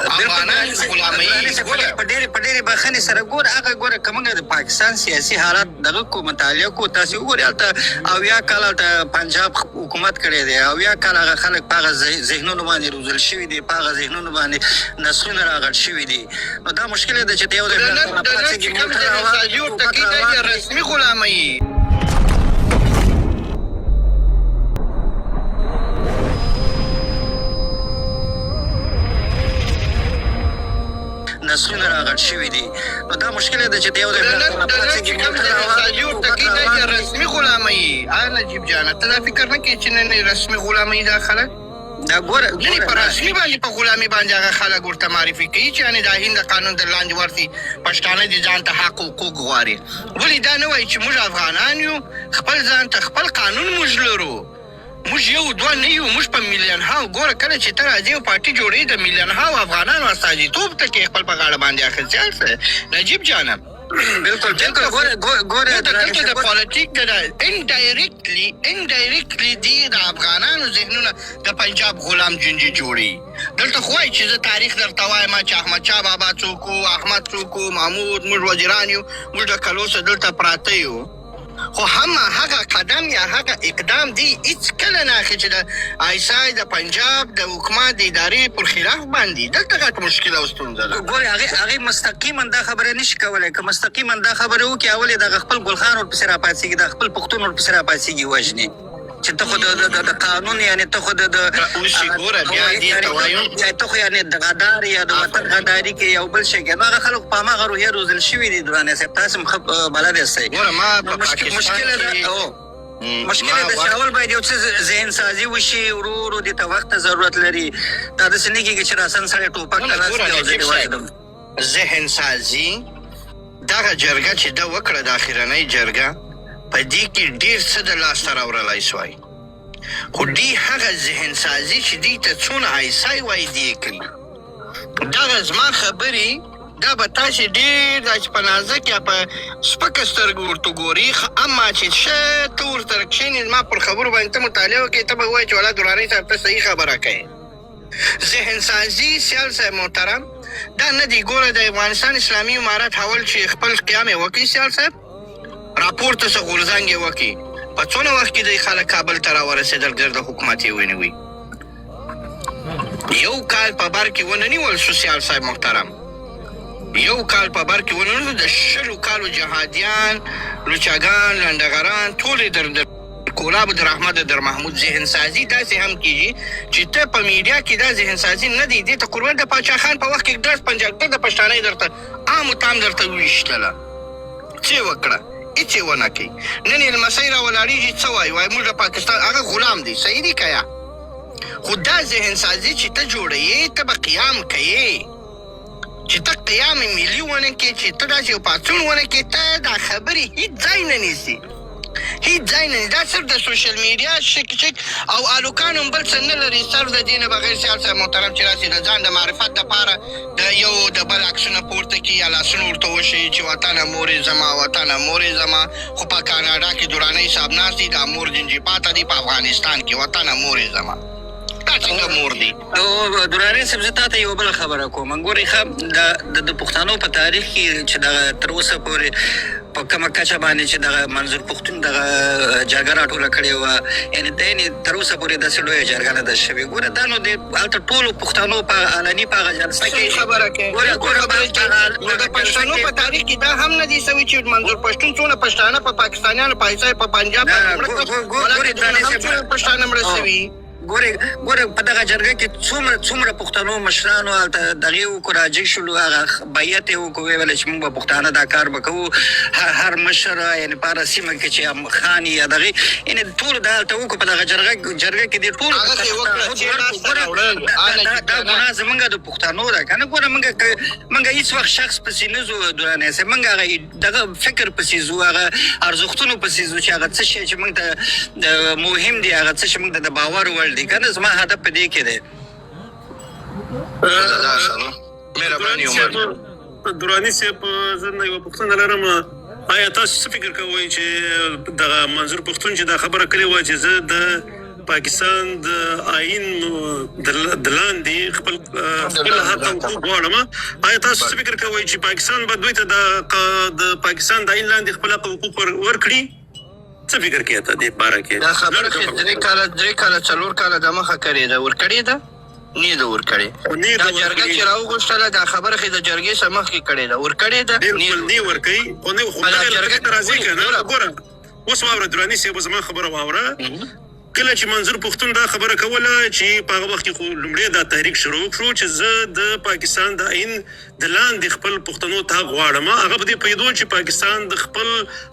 افغانان غلامي په ډېرې بخښنې سره ګوره هغه ګوره که موږ د پاکستان سیاسي حالات دغه کو مطالعه کو تاسې وګورئ هلته اویا کال هلته پنجاب حکومت کړی دی اویا کال هغه خلک په هغه ذهنونو باندې روزل شوي دي په هغه ذهنونو باندې نسلونه راغټ شوي دي نو دا مشکل دی چې د یو د رسمي غلامي نسلونه راغټ شوي دي نو دا مشکل دی چې د یو رسمي غلامي نجیب جانه ته دا فکر نه کوې چې نن رسمي غلامي دا خلک دا ګوره په رسمي باندې په غلامي باندې هغه خلک ورته معرفي کوي چې یعنې دا هند د قانون د لاندې ورسي پښتانه دي ځان ته حق حقوق غواړي ولې دا نه وایي چې موږ افغانان یو خپل ځان ته خپل قانون موږ لرو موږ یو دوه نه یو موږ په میلیون هاو ګوره کله چې ته راځې یو پارټي جوړوي د میلیون هاو افغانانو استازیتوب ته کې خپل په غاړه باندې اخیستل نجیب جانه بالکل ګوره دلته د پالیټیک د انډایرکټلی دي د افغانانو ذهنونه د پنجاب غلام جنجي جوړي دلته خو وایي چې زه تاریخ درته وایم چې احمدشاه بابا څوک و احمد څوک و محمود موږ وزیران یو موږ د کلوسه دلته پراته یو خو هم هغه قدم یا هغه اقدام دی هیڅکله نه اخلي چې د آیسای د پنجاب د حکومت د ادارې پر خلاف باندې دلته غټ مشکل او ستونزه ده ګورې هغې مستقیما دا خبره نشي کولی که مستقیما دا خبره وکړي اول یې دغه خپل ګلخان ورپسې راپاڅېږي د خپل پښتون ورپسې راپاڅېږي وژني چې ته خو د قانون یعنې ته خو ته خو یعنې د غدار یا د وطن غداري کې یو بل شی کوي نو هغه خلک په هماغه روحیه روزل شوي دي دراني صاحب تاسې هم ښه بلد یاستئ مشکل ده چې اول باید یو څه ذهن سازي وشي ورو ورو دې ته وخت ته ضرورت لري دا داسې نه کېږي چې راسن سړی ټوپک ته لاس کړي او زه دې واجدم ذهن سازي دغه جرګه چې ده وکړه د اخرنۍ جرګه په دې کې ډېر څه د لاسته راوړلی سوای خو دې هغه ذهن سازي چې دې ته څونه عیسی وایي دې کړي دغه زما خبرې دا به تاسې ډېر دا چې په نازک یا په سپکه سترګو ورته ګوري اما چې ښه ته ورسره کښېنې زما پر خبرو باندې ته مطالعه وکړې ته به ووایې چې ولا دراني صاحب ته صحیح خبره کوې ذهن سازي سیال صاحب محترم دا نه دی ګوره د افغانستان اسلامي امارت حول چې خپل قیام یې وکړي سیال صاحب راپورته څه غورځنګ یې وکړي په څونه وخت کې دوی خلک کابل ته راورسېدل ګرد حکومت یې ونیوي یو کال په بر کې ونه نیول شو سیال صاحب محترم یو کال په بر کې ونه نیول د 20 کالو جهادیان لوچاګان لنډغران ټول یې کولاب در احمد در محمود ذهن سازي داسې هم کېږي چې ته په میډیا کې دا ذهن سازي نه دی دې ته قربان د پاچا خان په وخت کې درس پنجاب د پښتانه درته عام تام درته وویشتله څه وکړه هېڅ یې ونه کوي نن یې لمسی راولاړېږي څه وایي وایي موږ د پاکستان هغه غلام دی صحیح دی که یا خو دا ذهن سازي چې ته جوړوې ته به قیام کوې چې ته قیام ملي ونه کړې چې ته داسې یو پاڅون ونه کړې ته دا خبرې هېڅ ځای نه نیسي هیڅ ځای نه دا صرف د سوشل میډیا شک او الوکان هم بل څه نه لري صرف د دې نه بغیر سیال صاحب محترم چې راسي د ځان د معرفت دپاره د یو د بل عکسونه پورته کړي یا لاسونه ورته وشي چې وطنه مورې زما وطنه مورې زما خو په کاناډا کې درانۍ صاحب ناست دي دا مور جنجي پاته دي په افغانستان کې وطنه مورې زما دا څنګه مور دي نو دراني صاحب زه تا ته یوه بله خبره کوم ګورې ښه د پښتنو په تاریخ کې چې دغه تر اوسه پورې په کومه کچه باندې چې دغه منظور پښتون دغه جرګه راټوله کړې وه یعنې د تر اوسه پورې داسې لویه جرګه نه ده شوې ګوره دا نو د هلته ټولو پښتنو په علني په هغه جلسه کې خبره کوي د پښتنو په تاریخ کې دا هم نه دي سوي چې منظور پښتون څونه پښتانه په پاکستانیانو په عیسی په پنجاب پښتانه مړه سوي ګوره په دغه جرګه کې څومره پښتنو مشرانو هلته دغې وکړو راجګ شولو هغه بیعت یې وکړو ویې ویله چې موږ به پښتانه دا کار به کوو هر مشر یعنې په هره سیمه کې چې خان یا دغې یعنې ټولو دا هلته وکړو په دغه جرګه کې دې ټولو دا ګناه زمونږ د پښتنو ده که نه ګوره موږ هېڅ وخت شخص پسې نه ځو درانی صاحب موږ هغه دغه فکر پسې ځو هغه ارزښتونو پسې ځو چې هغه څه شی چې موږ ته مهم دي هغه څه چې موږ ته د باور وړ دي که نه زما هدف په دې کې دی دراني صاحب زه نه یوه پوښتنه لرم آیا تاسو څه فکر کوئ چې دغه منظور پښتون چې دا خبره کړې وه چې زه د پاکستان د آئین د لاندې خپل حق او حقوق غواړم. آیا تاسو څه فکر کوئ چې پاکستان به دوی ته د پاکستان د آئین لاندې خپل حق او حقوق ورکړي؟ څه فکر کوئ ته دې باره کې؟ دا خبره چې 3 کاله 4 کاله د مخه کړې ده ورکړې ده نه ده ورکړې. دا جرګه چې راوغوښتله دا خبره خو د جرګې څخه مخکې کړې ده ورکړې ده نه ورکوي خو نه خو جرګه ته راځي که نه. ګوره اوس واوره دراني صاحب زما خبره واوره. کله چې منظور پښتون دا خبره کوله چې په هغه وخت کې خو لومړی دا تحریک شروع شو چې زه د پاکستان د آئین د لاندې خپل پښتنو ته غواړم، هغه په دې پوهېدو چې پاکستان د خپل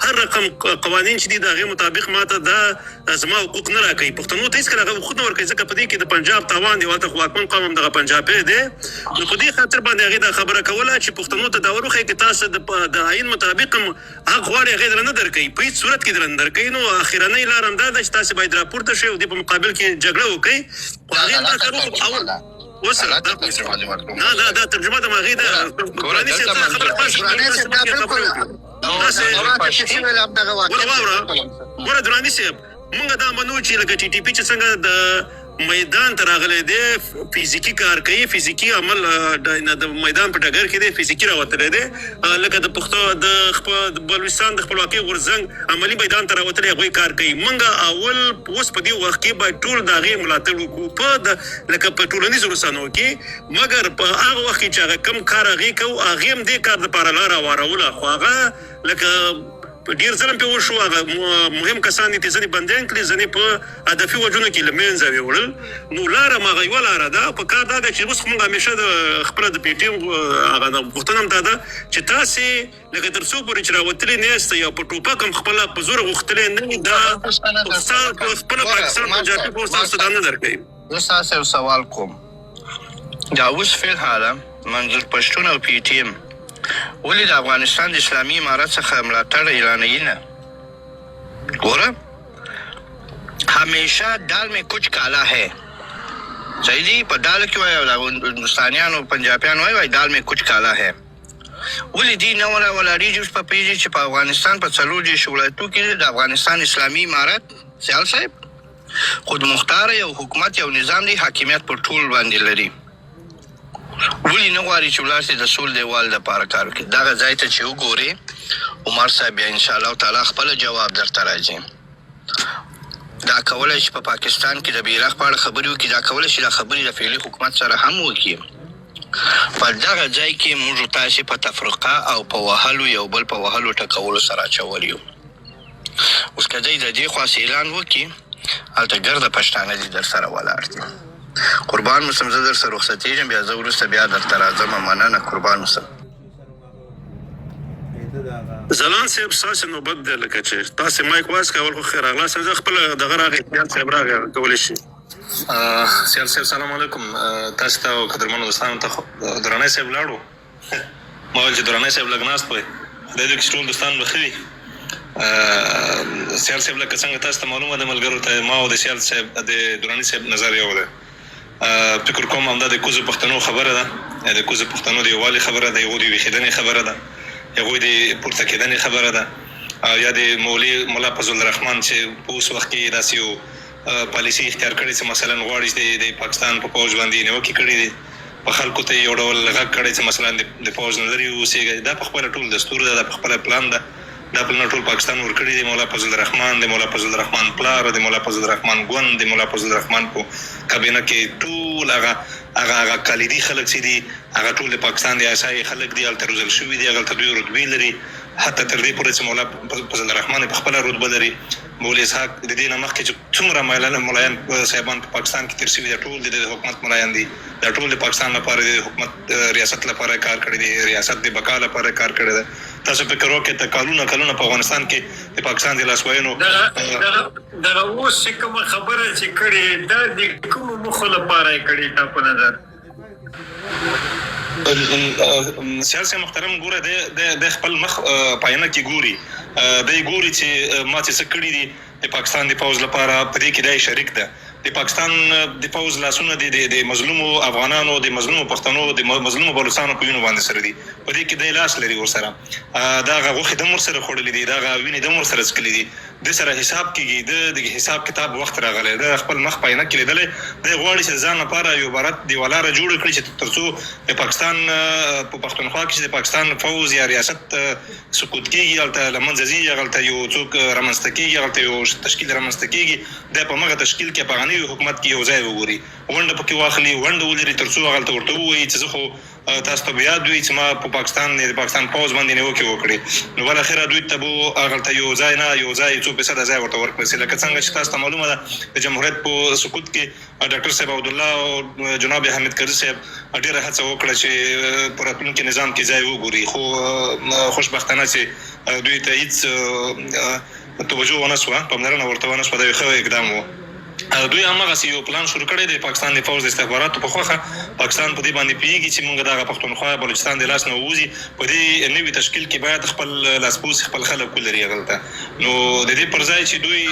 هر رقم قوانین چې دي د هغې مطابق ماته دا زما حقوق نه راکوي. پښتنو ته هېڅکله هغه حقوق نه ورکوي ځکه په دې کې د پنجاب تاوان دی، هلته خو واکمن قوم هم دغه پنجابی دی. نو په دې خاطر باندې هغې دا خبره کوله چې پښتنو ته دا ور وښیي که تاسو د آئین مطابق هم حق غواړئ هغې درنه نه درکوي، په هېڅ صورت کې درنه درکوي. نو اخرنۍ لار هم دا ده چې تاسې باید راپورته شئ او دې په مقابل کې جګړه وکړئ. خو هغې دا کار وکړو وسره دا ترجمه د هغې ده قرآني صاحب ته خبره ګوره دراني صاحب مونږ دا منو چې لکه ټي ټي پي چې څنګه د میدان ته راغلی دی فزیکي کار کوي، فزیکي عمل د میدان په ډګر کې دی فزیکي راوتلی دی، لکه د پښتو د بلوچستان د خپلواکۍ غورځنګ عملي میدان ته راوتلی هغوی کار کوي. مونږ اول اوس په دې وخت کې باید ټول د هغې ملاتړ وکړو په لکه په ټولنیزو رسنیو کې، مګر په هغه وخت کې چې هغه کم کار هغې کوو هغې هم دې کار دپاره لاره واروله، خو هغه لکه ډېر ظلم پې وشو، هغه مهم کسان یې ځینې بندیان کړي، ځینې په هدفي وجونو کې له منځه ویوړل. نو لاره هم هغه یوه لاره ده. په کار دا ده چې اوس مونږ همیشه د خپله د پی ټي ایم هغه غوښتنه هم دا ده چې تاسې لکه تر څو پورې چې راوتلي نه یاست یا په ټوپک هم خپله په زوره غوښتلی نه وي دا خپله پاکستان پنجابي پوسټ تاسو ته نه درکوي. زه ستاسې یو سوال کوم، دا اوس فی الحاله منظور پښتون او پی ټي ایم ولې د افغانستان د اسلامي امارت څخه ملاتړ اعلانوي نه؟ ګوره همیشه دال میں کچھ کالا ہے، صحیح دی په دال کې وایي هندوستانیانو پنجابیانو وایي دال میں کچھ کالا ہے. ولې دوی نه ولاړېږي اوس په پوهېږي چې په افغانستان په 4 دېرش ولایتو کې د افغانستان اسلامي امارت سیال صاحب خودمختاره یو حکومت یو نظام دی، حاکمیت پر ټول باندې لري. ولې نه غواړي چې ولاړ شي د سول دیوال دپاره کار وکړي؟ دغه ځای ته چې وګورې عمر صاحب بیا انشاءالله تعالی خپله جواب درته راځي. دا کولی شي په پاکستان کې د بیرغ په اړه خبرې وکړي، دا کولی شي دا خبرې د فعلي حکومت سره هم وکړي. په دغه ځای کې موږ تاسې په تفرقه او په وهلو یو بل په وهلو ټکولو سره اچولي یو. اوس که دی د دې خواست اعلان وکړي هلته ګرده پښتانه دي در سره ولاړ دي. قربان موسم زه در سره رخصتېږم، بیا زه وروسته بیا درته راځم. مننه، قربان موسم. ځلان صاحب ستاسې نوبت دی، لکه چې تاسې مایک واز کول خو خیر راغلاست. زه خپله دغه راغی سیال صاحب راغی کولی شي. سیال صاحب سلام علیکم. تاسو ته او قدرمنو دوستانو ته درانی صاحب لاړو ما ویل چې درانی صاحب لږ ناست وی، خدای دې کښې ټول دوستان به ښه وي. سیال صاحب لکه څنګه تاسو ته معلومه ده ملګرو ته ما او د سیال صاحب د درانی صاحب نظر یو ده. فکر کوم همدا د کوزو پښتنو خبره ده، د کوزو پښتنو د یووالي خبره ده، هغوی د ویښېدنې خبره ده، هغوی د پورته کېدنې خبره ده، یا د ملا فضل الرحمن چې په اوس وخت کې داسې یو پالیسي اختیار کړې چې مثلا غواړي چې د پاکستان په پوځ باندې نیوکې کړې دي، په خلکو ته یو ډول غږ کړی چې مثلا د پوځ نه لرې اوسېږئ. دا په خپله ټول دستور ده، دا په خپله پلان ده، دا پلان ټول پاکستان ورکړي دي. مولا فضل الرحمن د مولا فضل الرحمن پلار، د مولا فضل الرحمن ګوند، د مولا فضل الرحمن په کابینه کې ټول هغه کلیدي خلک چې دي هغه ټول د پاکستان د اساسي خلک دي، هلته روزل شوي دي، هلته دوی رتبې لري، حتی تر دې پورې چې مولا فضل الرحمن په خپله رتبه لري. مولوي اسحاق د دې نه مخکې چې څومره ملایان صاحبان په پاکستان کې تېر شوي دي ټول د حکومت ملایان دي، دا ټول د پاکستان لپاره د حکومت ریاست لپاره کار کړی دی، ریاست د بقا لپاره کار کړی دی. تاسو فکر وکړئ ته کلونه په افغانستان کې د پاکستان د لاسوهنو دغه اوس چې کومه خبره چې کړې دا د کومو موخو لپاره یې کړې تا په نظر؟ سیاسي محترم ګوره د خپل مخ پاینه کې ګوري، دی ګوري چې ما چې څه کړي دي د پاکستان د پوځ لپاره، په دې کې دی شریک ده. د پاکستان د پوځ لاسونه د مظلومو افغانانو، د مظلومو پښتنو، د مظلومو بلوچستانو په وینو باندې سره دي، په دې کې دی لاس لري ورسره. دا هغه غوښې دم ورسره خوړلي دي، دا هغه وینې دم ورسره څښلي دي. د سره حساب کیږي د حساب کتاب وخت راغلی د خپل مخ پاینه کې لیدلې د غواړي چې ځان لپاره یو عبارت دی ولاره جوړ کړي چې ترڅو د پاکستان په پښتونخوا کې د پاکستان فوز یا ریاست سقوط کیږي هلته لمنځه ځي هلته یو څوک رامنځته کیږي هلته یو تشکیل رامنځته کیږي د په مغه تشکیل کې په غنی حکومت کې یو ځای وګوري ونډه پکې واخلي ونډه ولري ترڅو هلته ورته ووایي چې زه خو تاسو ته بیا دوی چې ما په پاکستان پوز باندې نیوکې وکړي نو بل اخره دوی ته به هغلته یو ځای نه یو ځای څو پیسه ځای ورته ورکړي لکه څنګه چې تاسو ته معلومه ده د جمهوریت په سقوط کې ډاکټر صاحب عبدالله او جناب حامد کرزي صاحب ډېره هڅه وکړه چې په راتلونکي نظام کې ځای وګوري خو خوشبختانه چې دوی ته هېڅ توجه ونه سوه پاملرنه ورته ونه سوه دا یو ښه اقدام و دوی هماغسې یو پلان شروع کړی دی پاکستان د پوځ د استخباراتو په خوښه پاکستان په دې باندې پوهېږي چې موږ دغه پښتونخوا بلوچستان د لاس نه ووځي په دې نوي تشکیل کې باید خپل لاسپوڅ خپل خلک ولري هغلته نو د دې پر ځای چې دوی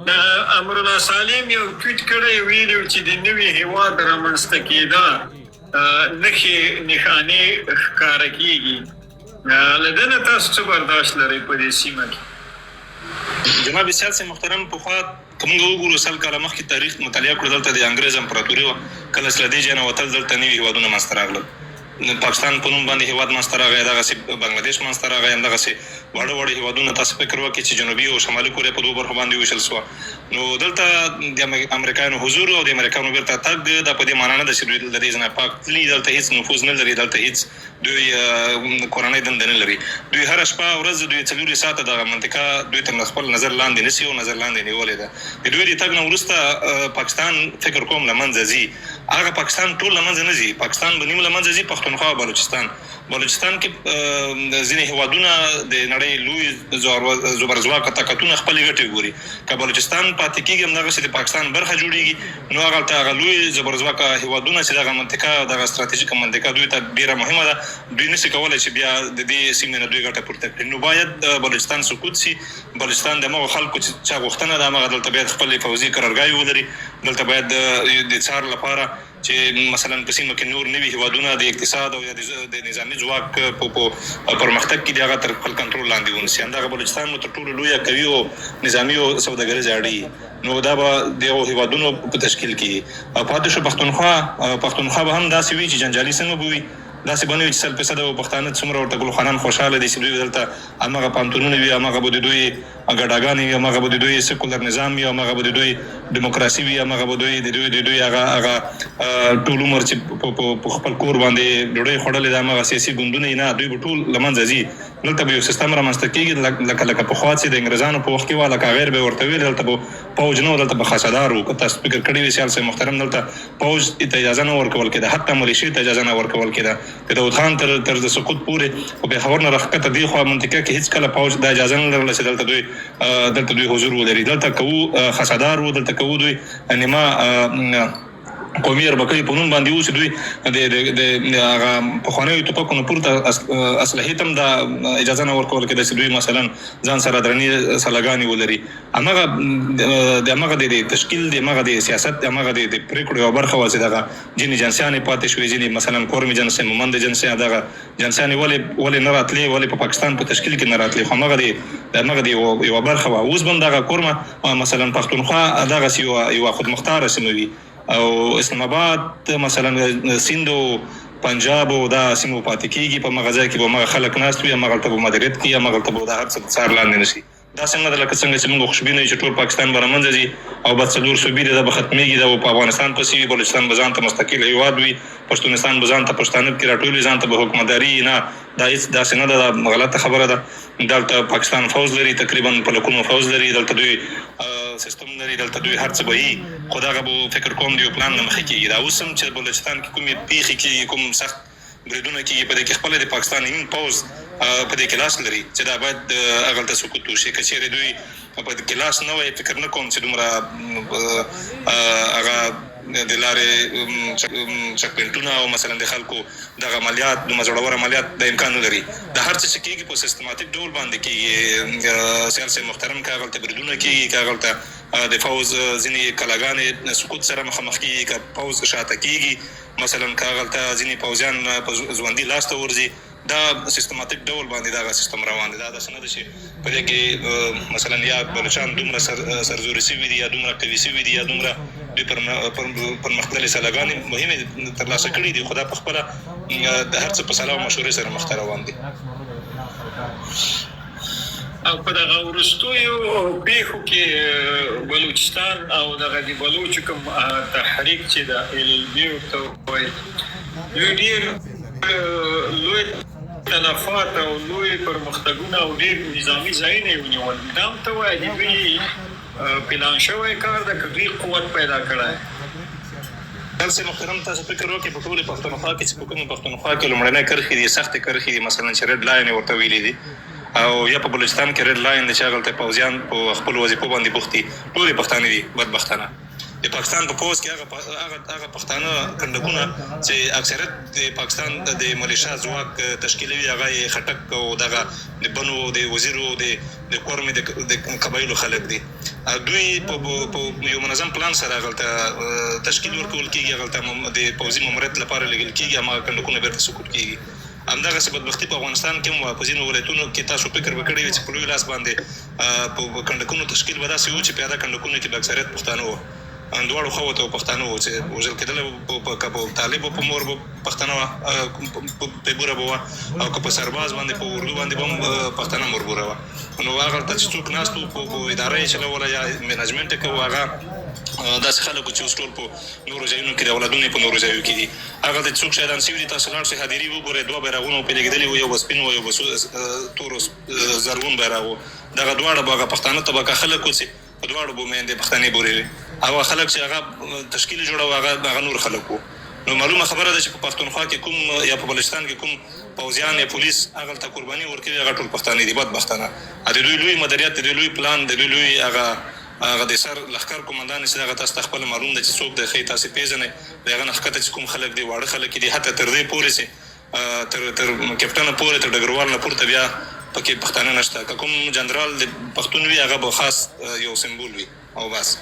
د امرالله سالم یو ټویټ کړی ویلي چې د نوي هېواد رامنځته کېدا نښې نښانې ښکاره کېږي له دې نه تاسو څه برداشت لرئ په دې سیمه کې جناب سیاسي محترم پخوا که موږ وګورو سل کاله مخکې تاریخ مطالعه کړو دلته د انګریز امپراتوري وه کله چې له دې ځای نه وتل دلته نوي هېوادونه منځته راغلل پاکستان په نوم باندې هېواد منځته راغی دغسې بنګلادیش منځته راغی همدغسې واړه واړه هېوادونه تاسو فکر وکړئ چې جنوبي او شمالي کوریا په دوو برخو باندې وویشل سوه نو دلته د امریکایانو حضور او د امریکایانو بیرته تګ دا په دې معنا نه ده چې دوی له دې ځای نه پاک تلي دلته هېڅ نفوذ نه لري دلته هېڅ دوی کورنۍ دنده نه لري دوی هره شپه ورځ دوی 4 ساعته دغه منطقه دوی تر خپل نظر لاندې نیسي او نظر لاندې نیولې ده د دوی د تګ نه وروسته پاکستان فکر کوم له منځه ځي هغه پاکستان ټول له منځه نه ځي پاکستان به نیم له منځه ځي پښتونخوا او بلوچستان کې ځینې هېوادونه د نړۍ لوی زبرځواکه طاقتونه خپلې ګټې ګوري که بلوچستان پاتې کېږي همدغسې د پاکستان برخه جوړېږي نو هغلته هغه لوی زبرځواکه هېوادونه چې دغه منطقه دغه ستراتیژیکه منطقه دوی ته ډېره مهمه ده دوی نشي کولی چې بیا د دې سیمې نه دوی ګټه پورته کړي نو باید بلوچستان سقوط شي بلوچستان د همغو خلکو چې چا غوښتنه ده همغه دلته باید خپلې پوځي قرارګاهي ولري دلته باید د څار لپاره چې مثلا په سیمه کې نور نوي هېوادونه د اقتصاد او یا د نظامي ځواک په پرمختګ کې د هغه تر خپل کنټرول لاندې ونیسي همدغه بلوچستان مو تر ټولو لویه قوي او نظامي او سوداګریزه اړې نو دا به د هغو هېوادونو په تشکیل کې او پاتې شو پښتونخوا به هم داسې وي چې جنجالي څنګه به وي داسې به نه وي چې 100% پښتانه څومره ورته ګلخانان خوشحاله دي چې دوی دلته همغه پوهنتونونه وي همغه به د دوی ګډاګانې وي همغه به د دوی سیکولر نظام وي همغه به د دوی ډیموکراسي وي همغه به د دوی هغه ټول عمر چې په خپل کور باندې ډوډۍ خوړلې ده همغه سیاسي ګوندونه نه دوی به ټول له منځه ځي دلته به یو سیستم رامنځته کېږي لکه پخوا چې د انګریزانو په وخت کې وه لکه غیر به ورته ویل دلته به پوځ نه و دلته به خاصدار و که تاسو فکر کړی وي سیال صاحب محترم دلته پوځ ته اجازه نه ورکول کېده حتی ملیشې ته اجازه نه ورکول کېده د داود خان تر د سقوط پورې خو پېښور نه راښکته دې خوا منطقه کې هېڅ کله پوځ دا اجازه نه لرله چې دلته دوی حضور ولري دلته کوو خاصدار و دلته کوو دوی نیمه قومي اربکۍ په نوم باندې و چې دوی د هغه پخوانیو ټوپکونو پورته اسلحې ته هم دا اجازه نه ورکول کېده چې دوی مثلا ځان سره درنې سلاګانې ولري همغه د تشکیل د همغه د سیاست د همغه د پرېکړو یوه برخه وه چې دغه ځینې جنسیانې پاتې شوې ځینې مثلا کورمي جنسۍ مومند جنسۍ دغه جنسیانې ولې نه راتلې ولې په پاکستان په تشکیل کې نه راتلې خو همغه د یوه برخه وه اوس به هم دغه کورمه مثلا پښتونخوا دغسې یوه خودمختاره سیمه وي او اسلام آباد مثلا سیند او پنجاب او دا سیمو پاتې کېږي په مغه ځای کې به همغه خلک ناست وي همغلته به مدیریت کوي همغلته به د هر څه څار لاندې نه شي دا څنګه ده لکه څنګه چې موږ خوشبینه یو چې ټول پاکستان به را منځه ځي او بد څلور صوبې دي دا به ختمېږي دا به په افغانستان پسې وي بلوچستان به ځان ته مستقل هېواد وي پښتونستان به ځان ته پښتانه پکې راټول وي ځان ته به حکومتداري نه دا هېڅ داسې نه ده دا غلطه خبره ده دلته پاکستان فوز لري تقریبا په لکونو فوز لري دلته دوی سیستم لري دلته دوی هر څه به وي خو دغه به فکر کوم د یو پلان نه مخکې کېږي دا اوس هم چې بلوچستان کې کومې پیښې کېږي کوم سخت بریدونه کېږي په دې کې خپله د پاکستان نیم پوځ په دې کې لاس لري چې دا باید هغلته سقوط وشي که چېرې دوی په دې کې لاس نه وای فکر نه کوم چې دومره هغه د لارې چک پینټونه او مثلا د خلکو دغه عملیات دومره زړور عملیات د امکان نه لري د هر څه چې کېږي په سیستماتیک ډول باندې کېږي سیال صاحب محترم که هغلته بریدونه کېږي که هغلته د فوز ځینې کلاګانې سقوط سره مخامخ کېږي، که پوځ شاته کېږي مثلا که هغلته ځینې پوځیان په ژوندي لاسته ورځي، دا سیستماتیک ډول باندې دغه سیستم روان دی. دا داسې نه ده چې په دې کې مثلا یا بلوچان دومره سرزوري شوي دي یا دومره قوي شوي دي یا دومره دوی پرمختللې سلاګانې مهمې ترلاسه کړي دي، خو دا په خپله د هر څه په سلا او مشورې سره مخته روان دي. او په دغه وروستیو پیښو کې بلوچستان او دغه د بلوچو کوم تحریک چې د LLB ورته وایي، دوی ډېر لوی تلفات او لوی پرمختګونه او ډېر نظامي ځایونه یې ونیول. دا هم ته وایي د دوی پلان شوی کار ده که دوی قوت پیدا کړی؟ تاسو محترم تاسو فکر وکړئ په ټولې پښتونخوا کې چې په کومه پښتونخوا کې لومړنۍ کرښې دي، سختې کرښې دي، مثلا چې رېډ لاین یې ورته ویلي دي، او یا په بلوچستان کې رېډ لاین دی چې هغلته پوځیان په خپلو وظیفو باندې بوخت دي، ټولې پښتانه دي بدبختانه. د پاکستان په پوځ کې هغه پښتانه کنډکونه چې اکثریت د پاکستان د ملیشیا ځواک تشکیلوي، هغه یې خټک او دغه د بنو د وزیرو د کورمې د قبایلو خلک دي. دوی په یو منظم پلان سره هغلته تشکیل ورکول کېږي، هغلته د پوځي ماموریت لپاره لېږل کېږي، هماغه کنډکونه بیرته سقوط کېږي. همدغسې بدبختي په افغانستان کې هم په ځینو ولایتونو کې تاسو فکر به کړی وي چې په لوی لاس باندې په کنډکونو تشکیل به داسې و چې پیاده کنډکونو کې به اکثریت پښتانه وو، دواړو خواو ته پښتانه وو چې وژل کېدله، که په طالب په مور به پښتانه وه پیبوره به وه، او که په سرباز باندې په اردو باندې به هم پښتانه مربوره وه. نو هغلته چې څوک ناست وو په اداره یې چلوله یا منجمنټ یې کوو، هغه داسې خلک چې اوس ټول په نورو ځایونو کې دي، اولادونه یې په نورو ځایو کې دي. هغلته چې څوک شهیدان شوي دي، تاسو لاړ شئ هدیرې وګورئ، 2 بیرغونه پرې لګېدلي وو، یو به سپین وو یو به تور زرغون بیرغ وو. دغه دواړه به هغه پښتانه طبقه خلک وو چې په دواړو به میندې پښتنې بورې وې. هغه خلک چې هغه تشکیل یې جوړاوه هغه نور خلک وو. نو معلومه خبره ده چې په پښتونخوا کې کوم یا په بلوچستان کې کوم پوځیان یا پولیس هغلته قرباني ورکوي، هغه ټول پښتانه دي بدبختانه. د دوی لوی مدیریت، د دوی لوی پلان، د دوی لوی هغه د سر لښکر قمندان چې هغه تاسو ته خپله معلوم ده چې څوک دی، ښایي تاسې پېژنئ. د هغه نه ښکته چې کوم خلک دي، واړه خلک دي، حتی تر دې پورې چې تر کپټنه پورې، تر ډګروال نه پورته بیا پکې پښتانه نشته. که کوم جنرال د پښتون وي هغه به خاص یو سمبول وي او بس.